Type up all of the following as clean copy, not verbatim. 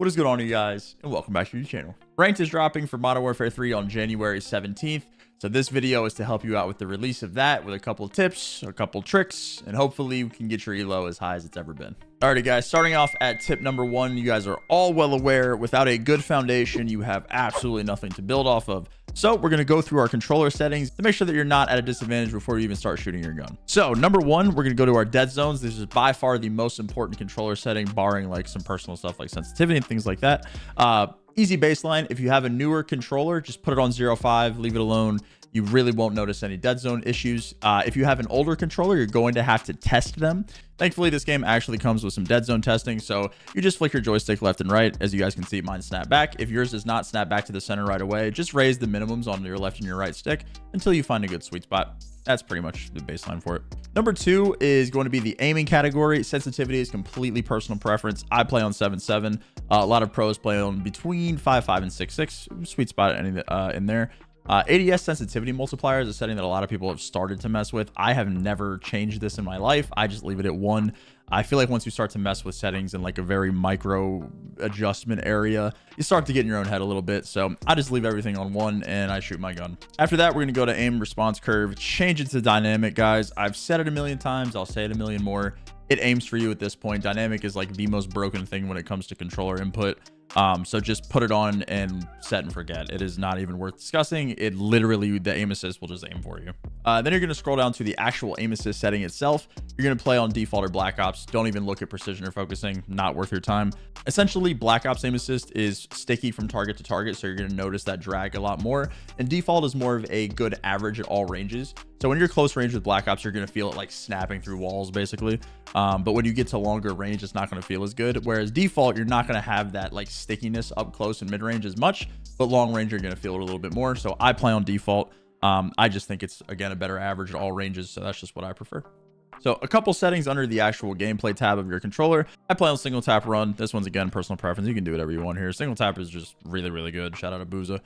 What is going on, you guys, and welcome back to the channel. Ranked is dropping for Modern Warfare 3 on January 17th. So this video is to help you out with the release of that with a couple of tips, a couple of tricks, and hopefully we can get your elo as high as it's ever been. Alrighty guys, starting off at tip number 1, you guys are all well aware, without a good foundation, you have absolutely nothing to build off of. So we're going to go through our controller settings to make sure that you're not at a disadvantage before you even start shooting your gun. So number 1, we're going to go to our dead zones. This is by far the most important controller setting, barring like some personal stuff like sensitivity and things like that. Easy baseline. If you have a newer controller, just put it on 0.5, leave it alone. You really won't notice any dead zone issues. If you have an older controller, you're going to have to test them. Thankfully, this game actually comes with some dead zone testing. So you just flick your joystick left and right. As you guys can see, mine snap back. If yours does not snap back to the center right away, just raise the minimums on your left and your right stick until you find a good sweet spot. That's pretty much the baseline for it. Number 2 is going to be the aiming category. Sensitivity is completely personal preference. I play on 7.7. A lot of pros play on between 5.5 and 6.6. Sweet spot in there. ADS sensitivity multiplier is a setting that a lot of people have started to mess with. I have never changed this in my life. I just leave it at 1. I feel like once you start to mess with settings in like a very micro adjustment area, you start to get in your own head a little bit. So I just leave everything on 1 and I shoot my gun. After that, we're going to go to aim response curve, change it to dynamic, guys. I've said it a million times. I'll say it a million more. It aims for you at this point. Dynamic is like the most broken thing when it comes to controller input. So just put it on and set and forget. It is not even worth discussing. It literally, the aim assist will just aim for you. Then you're going to scroll down to the actual aim assist setting itself. You're going to play on default or black ops. Don't even look at precision or focusing. Not worth your time. Essentially, black ops aim assist is sticky from target to target. So you're going to notice that drag a lot more. And default is more of a good average at all ranges. So when you're close range with black ops, you're going to feel it like snapping through walls basically. But when you get to longer range, it's not going to feel as good. Whereas default, you're not going to have that like stickiness up close and mid range as much, but long range, you're going to feel it a little bit more. So I play on default. I just think it's, again, a better average at all ranges. So that's just what I prefer. So a couple settings under the actual gameplay tab of your controller. I play on single tap run. This one's, again, personal preference. You can do whatever you want here. Single tap is just really, really good. Shout out to Booza.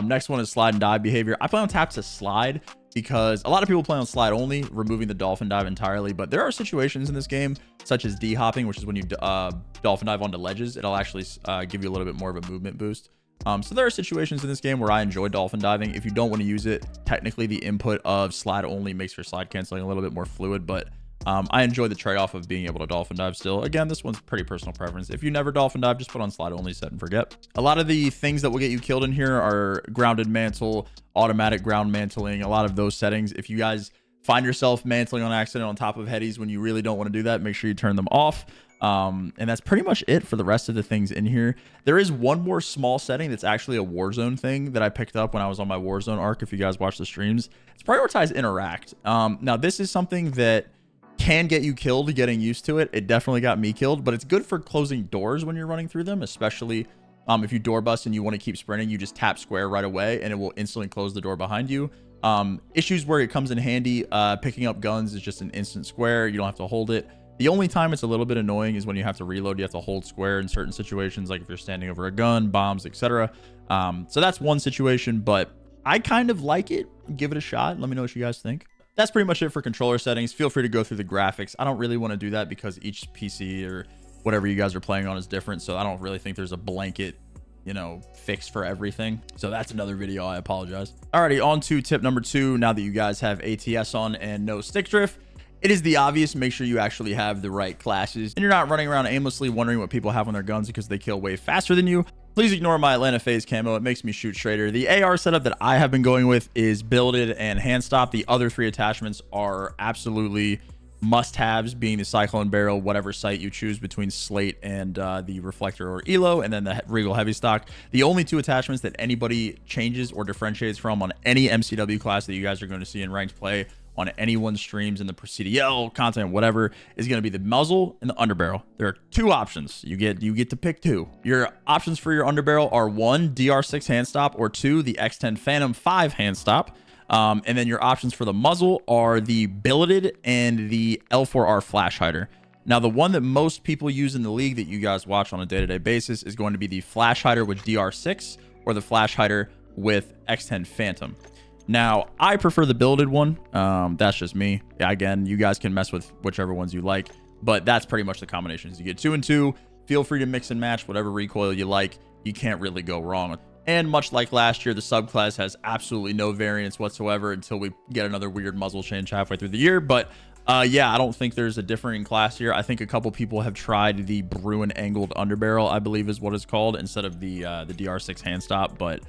Next one is slide and dive behavior. I play on tap to slide because a lot of people play on slide only, removing the dolphin dive entirely. But there are situations in this game, such as D-hopping, which is when you dolphin dive onto ledges. It'll actually give you a little bit more of a movement boost. So there are situations in this game where I enjoy dolphin diving. If you don't want to use it, technically the input of slide only makes your slide canceling a little bit more fluid, but I enjoy the trade-off of being able to dolphin dive still. Again, this one's pretty personal preference. If you never dolphin dive, just put on slide only, set and forget. A lot of the things that will get you killed in here are grounded mantle, automatic ground mantling, a lot of those settings. If you guys find yourself mantling on accident on top of headies when you really don't want to do that, make sure you turn them off. And that's pretty much it for the rest of the things in here. There is one more small setting that's actually a Warzone thing that I picked up when I was on my Warzone arc. If you guys watch the streams, it's prioritize interact. Now this is something that can get you killed getting used to it. It definitely got me killed, but it's good for closing doors when you're running through them, especially if you door bust and you want to keep sprinting, you just tap square right away and it will instantly close the door behind you. Issues where it comes in handy, picking up guns is just an instant square. You don't have to hold it. The only time it's a little bit annoying is when you have to reload. You have to hold square in certain situations, like if you're standing over a gun, bombs, etc. So that's one situation, but I kind of like it. Give it a shot. Let me know what you guys think. That's pretty much it for controller settings. Feel free to go through the graphics. I don't really want to do that because each PC or whatever you guys are playing on is different. So I don't really think there's a blanket, you know, fix for everything. So that's another video. I apologize. Alrighty, on to tip number 2. Now that you guys have ATS on and no stick drift, it is the obvious. Make sure you actually have the right classes and you're not running around aimlessly wondering what people have on their guns because they kill way faster than you. Please ignore my Atlanta phase camo. It makes me shoot straighter. The AR setup that I have been going with is builded and hand stop. The other 3 attachments are absolutely must-haves, being the Cyclone barrel, whatever sight you choose between slate and the reflector or elo, and then the Regal heavy stock. The only 2 attachments that anybody changes or differentiates from on any MCW class that you guys are going to see in ranked play on anyone's streams in the CDL content, whatever, is going to be the muzzle and the underbarrel. There are 2 options. You get to pick 2. Your options for your underbarrel are 1, DR6 hand stop, or 2, the X10 Phantom 5 hand stop. And then your options for the muzzle are the billeted and the L4R flash hider. Now, the one that most people use in the league that you guys watch on a day-to-day basis is going to be the flash hider with DR6 or the flash hider with X10 Phantom. Now, I prefer the builded one. That's just me. Again, you guys can mess with whichever ones you like, but that's pretty much the combinations. You get 2 and 2. feel free to mix and match whatever recoil you like. You can't really go wrong. And much like last year, the subclass has absolutely no variance whatsoever until we get another weird muzzle change halfway through the year. But yeah, I don't think there's a differing class here. I think a couple people have tried the Bruin angled underbarrel, I believe is what it's called, instead of the DR6 hand stop. But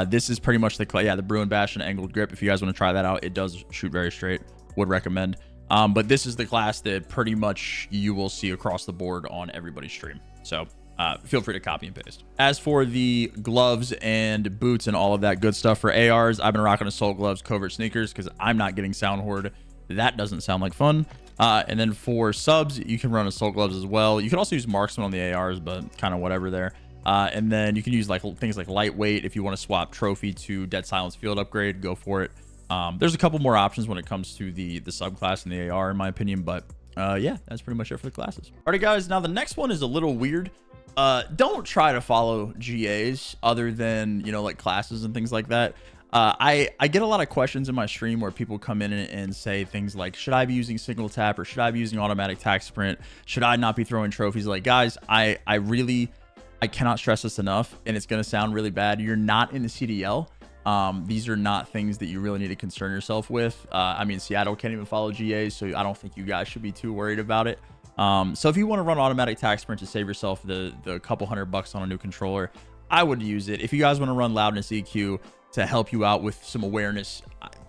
this is pretty much the Bruin bash and angled grip. If you guys want to try that out, it does shoot very straight. Would recommend. But this is the class that pretty much you will see across the board on everybody's stream. So feel free to copy and paste. As for the gloves and boots and all of that good stuff for ARs, I've been rocking assault gloves, covert sneakers, because I'm not getting sound horde. That doesn't sound like fun. And then for subs, you can run assault gloves as well. You can also use marksman on the ARs, but kind of whatever there. And then you can use like things like lightweight. If you want to swap trophy to dead silence field upgrade, go for it. There's a couple more options when it comes to the subclass and the AR, in my opinion, but yeah, that's pretty much it for the classes. Alrighty guys, now the next one is a little weird. Don't try to follow GAs other than, you know, like classes and things like that. I get a lot of questions in my stream where people come in and say things like, should I be using single tap or should I be using automatic tac sprint? Should I not be throwing trophies? Like, guys, I cannot stress this enough, and it's going to sound really bad. You're not in the CDL. These are not things that you really need to concern yourself with. I mean, Seattle can't even follow GAs, so I don't think you guys should be too worried about it. So if you want to run automatic tac sprint to save yourself the couple $100 on a new controller, I would use it. If you guys want to run loudness EQ to help you out with some awareness,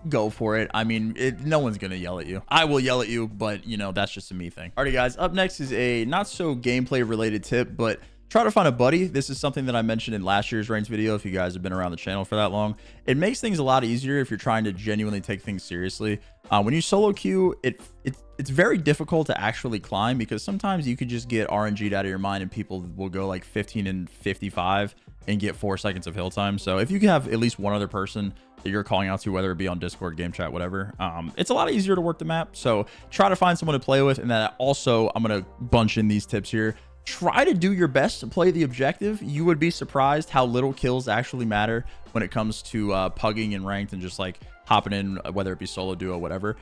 go for it. I mean, no one's gonna yell at you. I will yell at you, but you know, that's just a me thing. Alrighty guys, up next is a not so gameplay related tip, but try to find a buddy. This is something that I mentioned in last year's ranked video. If you guys have been around the channel for that long, it makes things a lot easier if you're trying to genuinely take things seriously. When you solo queue, it's very difficult to actually climb, because sometimes you could just get RNG'd out of your mind and people will go like 15 and 55 and get 4 seconds of hill time. So if you can have at least one other person that you're calling out to, whether it be on Discord, game chat, whatever, it's a lot easier to work the map. So try to find someone to play with. And then also, I'm gonna bunch in these tips here. Try to do your best to play the objective. You would be surprised how little kills actually matter when it comes to pugging and ranked and just like hopping in, whether it be solo, duo, whatever.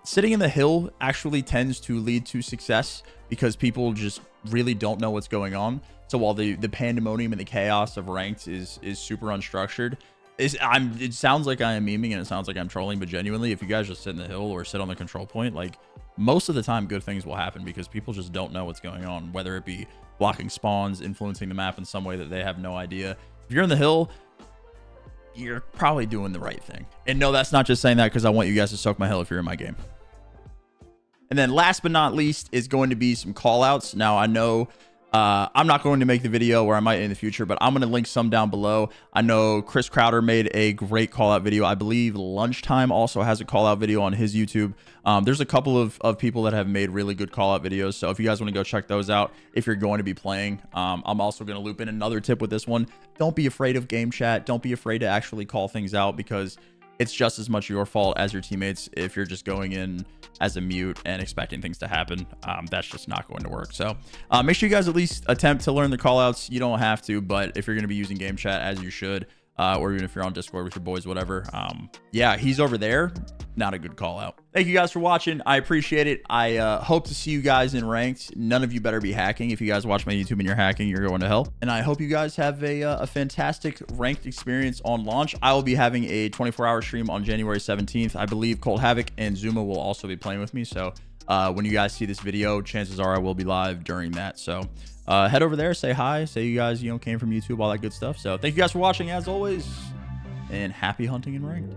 Sitting in the hill actually tends to lead to success because people just really don't know what's going on. So while the pandemonium and the chaos of ranked is super unstructured, it sounds like I am memeing and it sounds like I'm trolling, but genuinely, if you guys just sit in the hill or sit on the control point, like most of the time good things will happen because people just don't know what's going on, whether it be blocking spawns, influencing the map in some way that they have no idea. If you're in the hill, you're probably doing the right thing. And no, that's not just saying that because I want you guys to soak my hill if you're in my game. And then last but not least is going to be some call outs. Now I know I'm not going to make the video, or I might in the future, but I'm going to link some down below. I know Chris Crowder made a great call out video. I believe Lunchtime also has a call out video on his YouTube. There's a couple of people that have made really good call out videos. So if you guys want to go check those out, if you're going to be playing, I'm also going to loop in another tip with this one. Don't be afraid of game chat. Don't be afraid to actually call things out, because it's just as much your fault as your teammates if you're just going in as a mute and expecting things to happen. That's just not going to work. So make sure you guys at least attempt to learn the callouts. You don't have to, but if you're going to be using game chat, as you should, or even if you're on Discord with your boys, whatever, yeah, he's over there. Not a good call out. Thank you guys for watching. I appreciate it. I hope to see you guys in ranked. None of you better be hacking. If you guys watch my YouTube and you're hacking, you're going to hell. And I hope you guys have a fantastic ranked experience on launch. I will be having a 24-hour stream on January 17th. I believe Cold Havoc and Zuma will also be playing with me. So when you guys see this video, chances are I will be live during that. So head over there, say hi, say you guys, came from YouTube, all that good stuff. So thank you guys for watching as always, and happy hunting and ranked.